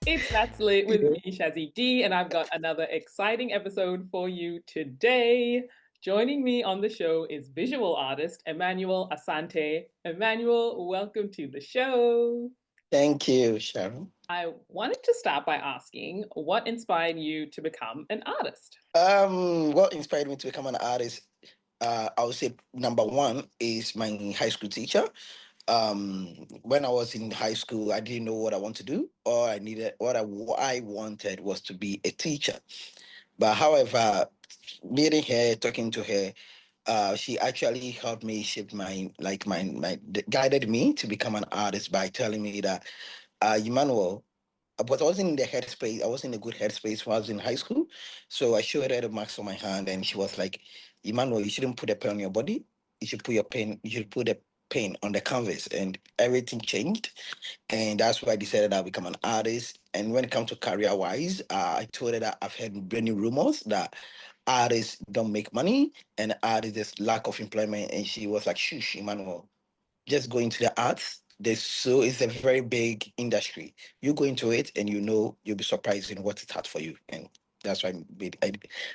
It's That's Lit with Yeah. me, Shazzy D, and I've got another exciting episode for you today. Joining me on the show is visual artist Emmanuel Asante. Emmanuel, welcome to the show. Thank you, Sharon. I wanted to start by asking what inspired you to become an artist? What inspired me to become an artist? I would say number one is my high school teacher. When I was in high school, I didn't know what I want to do. All I needed, what I wanted was to be a teacher. But however, meeting her, talking to her, she actually helped me shape guided me to become an artist by telling me that, Emmanuel. But I wasn't in the headspace. I wasn't in a good headspace when I was in high school. So I showed her the marks on my hand, and she was like, "Emmanuel, you shouldn't put a pen on your body. You should put your pen. You should put a pen on the canvas." And everything changed, and that's why I decided I'll become an artist. And when it comes to career wise, I told her that I've heard many rumors that artists don't make money and artists there's lack of employment. And she was like, "Shush, Emmanuel, just go into the arts. It's a very big industry. You go into it and you'll be surprised in what it's had for you." And that's why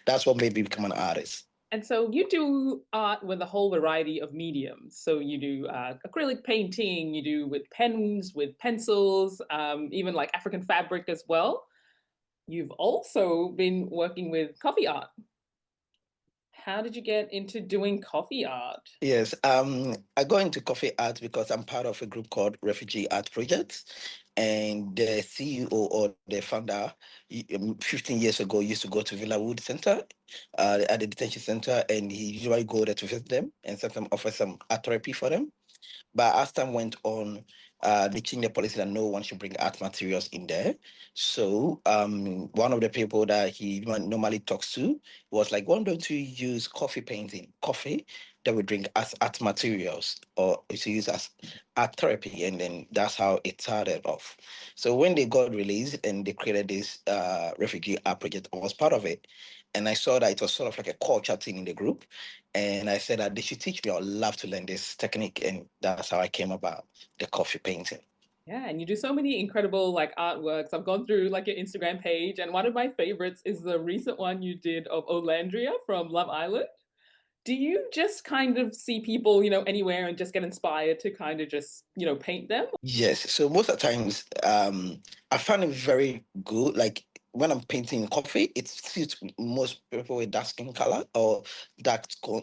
that's what made me become an artist. And so you do art with a whole variety of mediums. So you do acrylic painting, you do with pens, with pencils, even like African fabric as well. You've also been working with coffee art. How did you get into doing coffee art? Yes, I go into coffee art because I'm part of a group called Refugee Art Projects, and the CEO or the founder, 15 years ago, used to go to Villa Wood Center, at the detention center, and he usually go there to visit them and sometimes offer some art therapy for them. But as time went on, they changed the policy that no one should bring art materials in there. So one of the people that he normally talks to was like, "Why don't you use coffee painting, coffee that we drink as art materials, or to use as art therapy?" And then that's how it started off. So when they got released and they created this refugee art project, I was part of it. And I saw that it was sort of like a culture thing in the group. And I said that they should teach me. I'd love to learn this technique. And that's how I came about the coffee painting. Yeah, and you do so many incredible like artworks. I've gone through like your Instagram page, and one of my favorites is the recent one you did of Olandria from Love Island. Do you just kind of see people, anywhere and just get inspired to kind of just, paint them? Yes. So most of the times, I find it very good. Like when I'm painting coffee, it suits most people with dark skin color or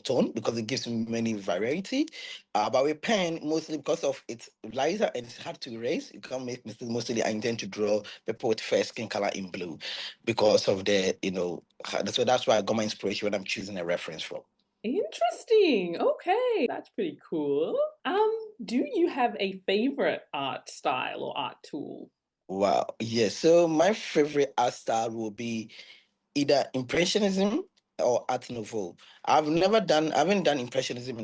tone because it gives me many variety. But with pen, mostly because of it's lighter and it's hard to erase, you can't make mistakes. Mostly, I intend to draw people with fair skin color in blue because of so that's why I got my inspiration when I'm choosing a reference from. Interesting. Okay, that's pretty cool. Do you have a favorite art style or art tool? Wow. Yes. So my favorite art style will be either impressionism or art nouveau. I haven't done impressionism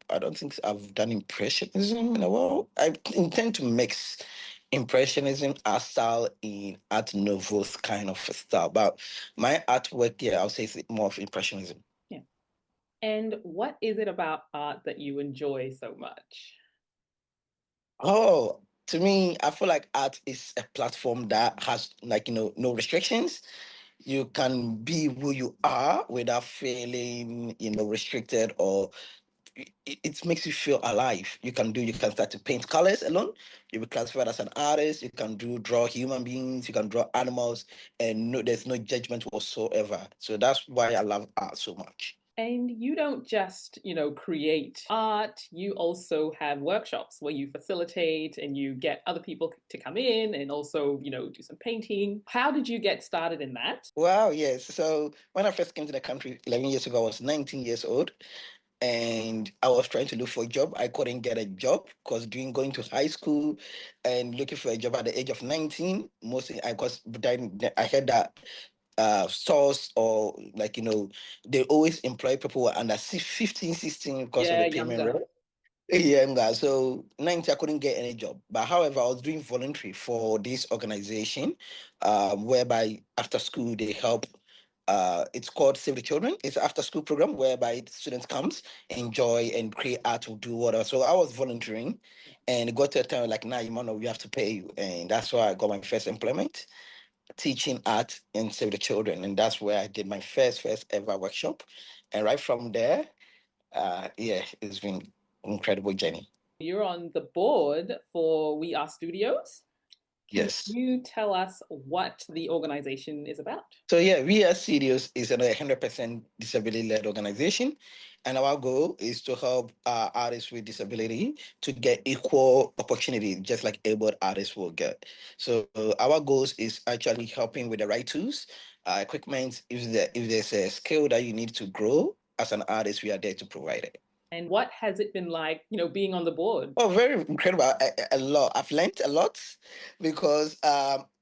I don't think I've done impressionism in a while. I intend to mix impressionism art style in art nouveau kind of style. But my artwork, yeah, I'll say it's more of impressionism. Yeah. And what is it about art that you enjoy so much? Oh, to me, I feel like art is a platform that has no restrictions. You can be who you are without feeling restricted, or it makes you feel alive. You can start to paint colors alone. You'll be classified as an artist. You can draw human beings, you can draw animals, and there's no judgment whatsoever. So that's why I love art so much. And you don't just, create art, you also have workshops where you facilitate and you get other people to come in and also, do some painting. How did you get started in that? Wow, yes. So when I first came to the country 11 years ago, I was 19 years old, and I was trying to look for a job. I couldn't get a job because doing going to high school and looking for a job at the age of 19, mostly I was then I heard that stores or they always employ people who are under 15, 16 because of Yeah, the payment rate. younger. Yeah, so 90, I couldn't get any job. But however, I was doing voluntary for this organization, whereby after school they help It's called Save the Children. It's an after school program whereby students comes, enjoy and create art or do whatever. So I was volunteering and it got to a time like, nah, Emmanuel, we have to pay you. And that's why I got my first employment teaching art in Save the Children. And that's where I did my first ever workshop. And right from there, yeah, it's been incredible journey. You're on the board for We Are Studios. Can Yes. you tell us what the organization is about? So yeah, we as Studios is a 100% disability-led organization, and our goal is to help artists with disability to get equal opportunity, just like able artists will get. So our goals is actually helping with the right tools, equipment. If there's a skill that you need to grow as an artist, we are there to provide it. And what has it been like, being on the board? Oh, very incredible. A lot. I've learned a lot because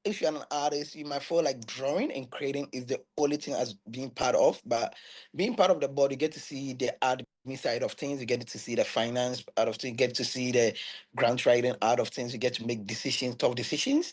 if you're an artist, you might feel like drawing and creating is the only thing as being part of. But being part of the board, you get to see the admin side of things, you get to see the finance out of things, you get to see the grant writing out of things, you get to make decisions, tough decisions.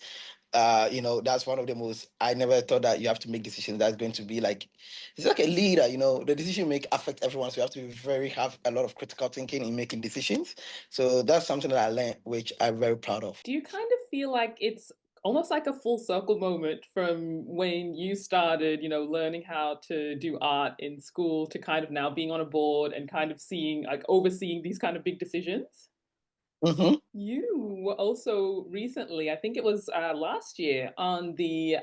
That's one of the most, I never thought that you have to make decisions that's going to be like, it's like a leader, the decision you make affect everyone. So you have to have a lot of critical thinking in making decisions. So that's something that I learned, which I'm very proud of. Do you kind of feel like it's almost like a full circle moment from when you started, learning how to do art in school to kind of now being on a board and kind of seeing, like, overseeing these kind of big decisions? Hmm. You were also recently, I think it was last year, on the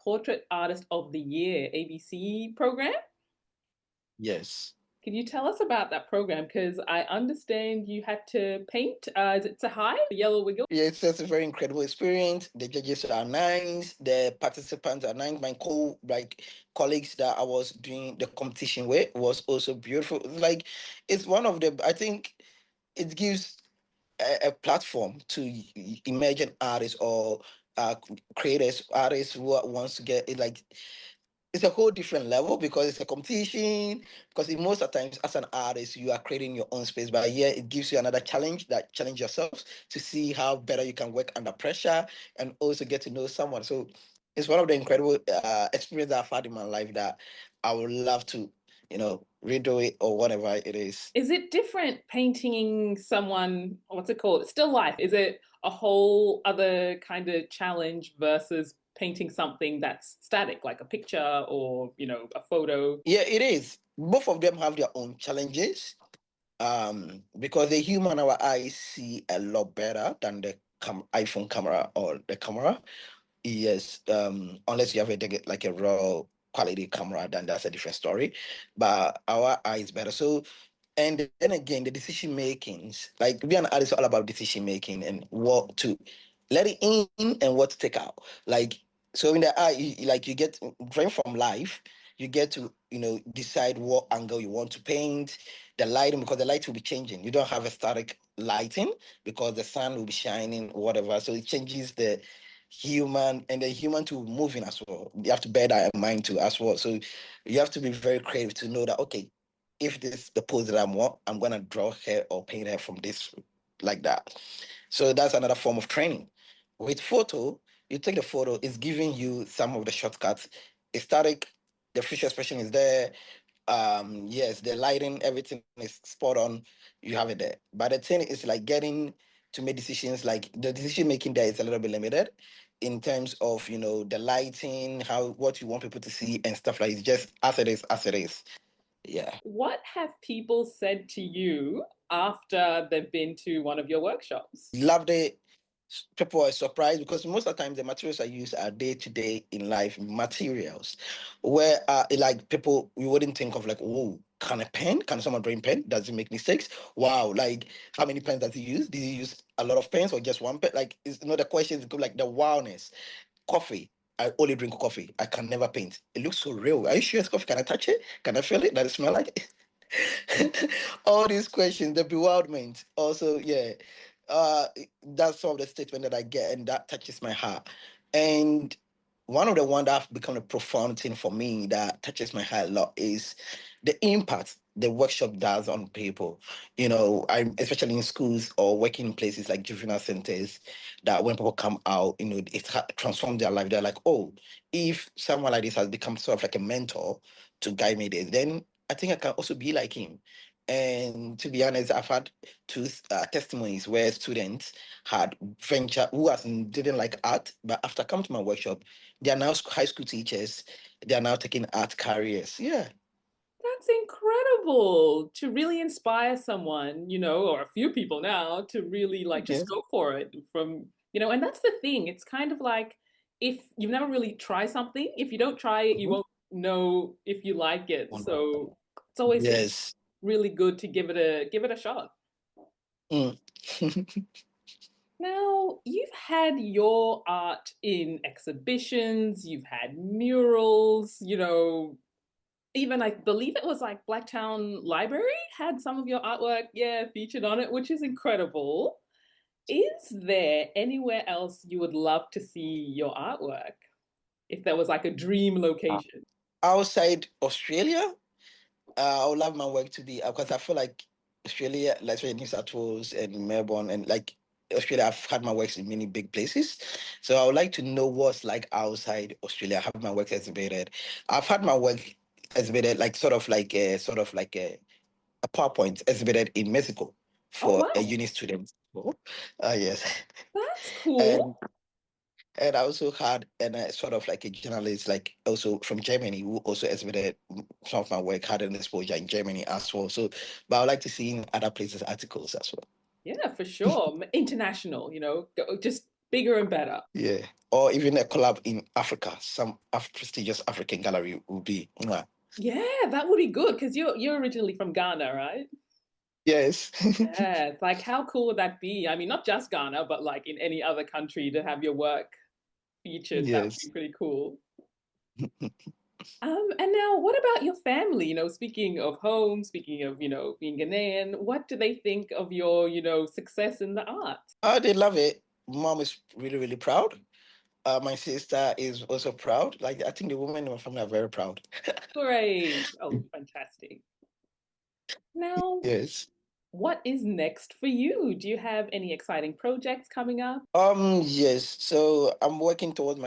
Portrait Artist of the Year ABC program. Yes. Can you tell us about that program? Because I understand you had to paint, is it Sahai, the yellow wiggle? Yeah, it's just a very incredible experience. The judges are nice. The participants are nice. My colleagues that I was doing the competition with was also beautiful. Like it's one of the, I think it gives a platform to emerging artists or creators, artists who wants to get it. Like it's a whole different level because it's a competition. Because in most of the times, as an artist, you are creating your own space. But yeah, it gives you another challenge that challenge yourself to see how better you can work under pressure and also get to know someone. So it's one of the incredible experiences I've had in my life that I would love to, redo it or whatever it is. Is it different painting someone, what's it called? Still life. Is it a whole other kind of challenge versus painting something that's static, like a picture or, a photo? Yeah, it is. Both of them have their own challenges. Because the human our eyes see a lot better than the iPhone camera or the camera. Yes, unless you have like a raw quality camera, then that's a different story. But our eyes better. So and then again, the decision makings, like being an artist, is all about decision making and what to let it in and what to take out. Like so, in the eye, you get drawing from life. You get to decide what angle you want to paint, the lighting because the light will be changing. You don't have a static lighting because the sun will be shining, whatever. So it changes the human and the human to moving as well. You have to bear that in mind too as well. So you have to be very creative to know that okay, if this is the pose that I want, I'm gonna draw her or paint her from this like that. So that's another form of training. With photo, you take the photo, it's giving you some of the shortcuts. It's static, the facial expression is there. Yes, the lighting, everything is spot on. You have it there. But the thing is like getting to make decisions, like the decision making there is a little bit limited in terms of the lighting, how what you want people to see and stuff like it's just as it is, as it is. Yeah. What have people said to you after they've been to one of your workshops? Loved it. People are surprised because most of the time the materials I use are day to day in life materials, where like people you wouldn't think of like oh can a pen can someone draw in pen does it make mistakes wow like how many pens does he use did he use a lot of pens or just one pen like it's the questions go like the wildness coffee. I only drink coffee. I can never paint. It looks so real. Are you sure it's coffee? Can I touch it? Can I feel it? Does it smell like it? All these questions, the bewilderment. Also, yeah, uh, that's some of the statement that I get, and that touches my heart. And one of the one that have become a profound thing for me that touches my heart a lot is the impact the workshop does on people. I especially in schools or working in places like juvenile centers, that when people come out, transformed their life. They're like, oh, if someone like this has become sort of like a mentor to guide me there, then I think I can also be like him. And to be honest, I've had two testimonies where students had venture who has didn't like art, but after coming to my workshop, they are now high school teachers. They are now taking art careers. Yeah. That's incredible to really inspire someone, or a few people now to really like Yeah. just go for it and that's the thing. It's kind of like if you've never really tried something, if you don't try it, you Mhm. won't know if you like it. Wonderful. So it's always Yes. really good to give it a shot. Mm. Now, you've had your art in exhibitions, you've had murals, even I believe it was like Blacktown Library had some of your artwork, yeah, featured on it, which is incredible. Is there anywhere else you would love to see your artwork? If there was like a dream location? Outside Australia, I would love my work to be because I feel like Australia, like New South Wales and Melbourne, and like Australia, I've had my works in many big places. So I would like to know what's like outside Australia. Have my work exhibited. I've had my work exhibited, like a PowerPoint exhibited in Mexico Oh, for a wow, uni student. Oh, yes. that's cool. And and I also had sort of like a journalist, like also from Germany, who also exhibited some of my work, had an exposure in Germany as well. So, but I would like to see in other places articles as well. Yeah, for sure. International, just bigger and better. Yeah. Or even a collab in Africa, some prestigious African gallery would be. Mwah. Yeah, that would be good because you're originally from Ghana, right? Yes. Yeah, it's like how cool would that be? I mean, not just Ghana, but like in any other country to have your work featured, that would be Yes. pretty cool. And now what about your family? Speaking of home, speaking of, being Ghanaian, what do they think of your, success in the arts? Oh, they love it. Mom is really, really proud. My sister is also proud. Like, I think the women in my family are very proud. Great. Oh, fantastic. Now, Yes. what is next for you? Do you have any exciting projects coming up? Yes. So I'm working towards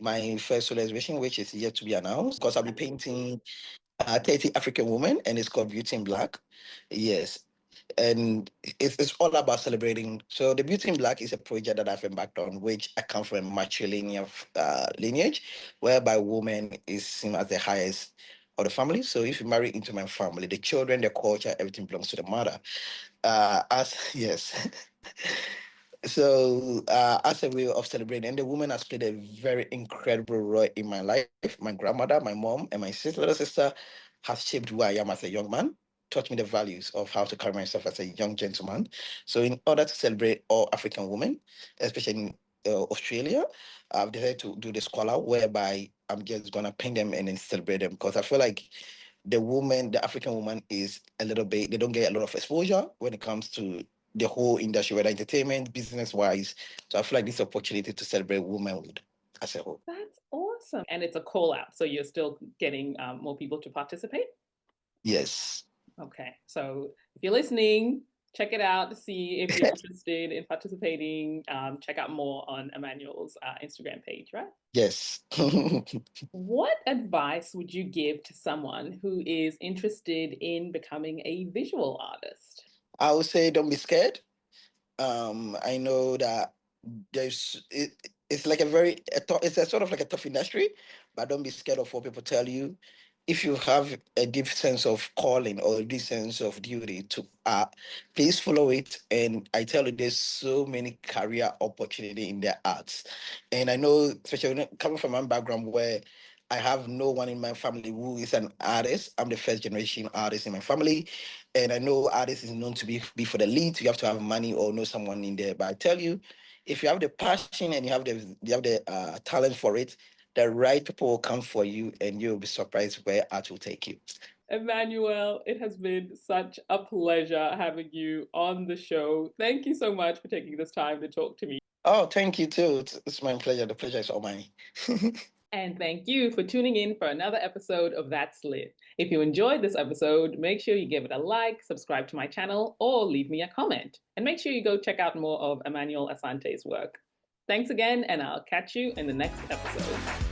my first solo exhibition, which is yet to be announced, because I'll be painting 30 African women, and it's called Beauty in Black. Yes. And it's all about celebrating. So the Beauty in Black is a project that I've embarked on, which I come from a matrilineal lineage, whereby woman is seen as the highest of the family. So if you marry into my family, the children, the culture, everything belongs to the mother. As yes. So, as a way of celebrating, and the woman has played a very incredible role in my life. My grandmother, my mom, and my little sister has shaped who I am as a young man, taught me the values of how to carry myself as a young gentleman. So, in order to celebrate all African women, especially in Australia, I've decided to do the scholar whereby I'm just gonna pin them and then celebrate them, because I feel like the African woman is a little bit, they don't get a lot of exposure when it comes to the whole industry, whether entertainment, business wise. So I feel like this opportunity to celebrate womanhood as a whole. That's awesome. And it's a call out, so you're still getting more people to participate? Yes. Okay, so if you're listening, check it out to see if you're interested in participating. Check out more on Emmanuel's Instagram page, right? Yes. What advice would you give to someone who is interested in becoming a visual artist? I would say don't be scared. I know that it's like it's a sort of like a tough industry, but don't be scared of what people tell you. If you have a deep sense of calling or a deep sense of duty to art, please follow it. And I tell you, there's so many career opportunity in the arts. And I know, especially coming from my background where I have no one in my family who is an artist. I'm the first generation artist in my family. And I know artists is known to be for the lead. You have to have money or know someone in there. But I tell you, if you have the passion and you have the talent for it, the right people will come for you, and you'll be surprised where art will take you. Emmanuel, it has been such a pleasure having you on the show. Thank you so much for taking this time to talk to me. Oh, thank you too. It's my pleasure. The pleasure is all mine. And thank you for tuning in for another episode of That's Lit. If you enjoyed this episode, make sure you give it a like, subscribe to my channel, or leave me a comment. And make sure you go check out more of Emmanuel Asante's work. Thanks again, and I'll catch you in the next episode.